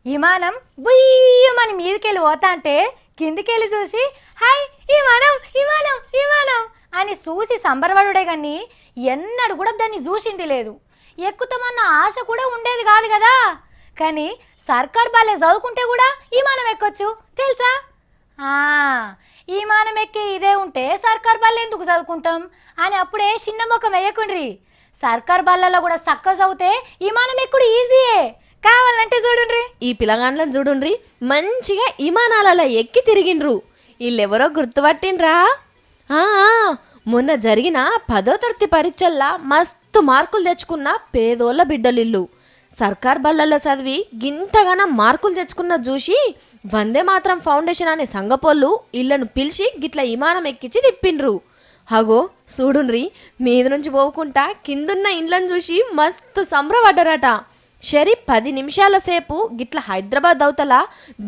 విమానం బుయ్యమని మీదకెళ్ళి పోతా అంటే కిందికెళ్ళి చూసి హాయ్ విమానం విమానం విమానం అని చూసి సంబరపడుడే కానీ ఎన్నడూ కూడా దాన్ని చూసింది లేదు. ఎక్కుతామన్న ఆశ కూడా ఉండేది కాదు కదా. కానీ సర్కార్ బాలే చదువుకుంటే కూడా విమానం ఎక్కొచ్చు తెలుసా. విమానం ఎక్కి ఇదే ఉంటే సర్కార్ బాల్ ఎందుకు చదువుకుంటాం అని అప్పుడే చిన్న మొక్క వేయకుండ్రి. సర్కార్ బాల్లలో కూడా చక్కగా చదివితే విమానం ఎక్కుడు ఈజీయే. కావాలంటే చూడుండ్రి, ఈ పిల్లగాండ్లను చూడుండ్రి మంచిగా విమానాలలో ఎక్కి తిరిగిండ్రు. వీళ్ళెవరో గుర్తుపట్టిండ్రా? మొన్న జరిగిన 10వ తరగతి పరీక్షల్లో మస్తు మార్కులు తెచ్చుకున్న పేదోళ్ళ బిడ్డలిల్లు. సర్కార్ బళ్ళల్లో చదివి గింతగాన మార్కులు తెచ్చుకున్న చూసి వందే మాత్రం ఫౌండేషన్ అనే సంగపోళ్ళు ఇళ్లను పిలిచి గిట్ల విమానం ఎక్కించి తిప్పిండ్రు. హగో చూడుండ్రి, మీద నుంచి పోవుకుంటా కిందున్న ఇండ్లను చూసి మస్తు సంబరపడ్డారట. షరి 10 నిమిషాల సేపు గిట్ల హైదరాబాద్ అవతల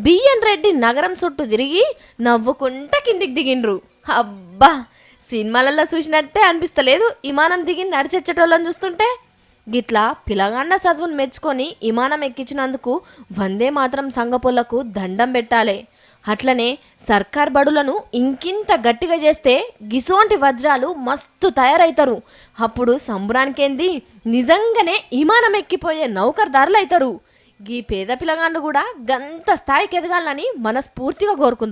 బిఎన్ రెడ్డి నగరం చుట్టూ తిరిగి నవ్వుకుంటా కిందికి దిగిండ్రు. అబ్బా, సినిమాలలో చూసినట్టే అనిపిస్తలేదు విమానం దిగి నడిచెచ్చేటోళ్ళని చూస్తుంటే. గిట్లా పిల్లగాండ్ల చదువును మెచ్చుకొని విమానం ఎక్కించినందుకు వందే మాత్రం సంగపోళ్లకు దండం పెట్టాలి. అట్లనే సర్కార్ బడులను ఇంకింత గట్టిగా చేస్తే గిసోంటి వజ్రాలు మస్తు తయారవుతారు. అప్పుడు సంబరానికేంది నిజంగానే విమానం ఎక్కిపోయే నౌకర్దారులు అవుతారు. గీ పేద పిల్లగాండ్లు కూడా గంత స్థాయికి ఎదగాలని మనస్ఫూర్తిగా కోరుకుందాం.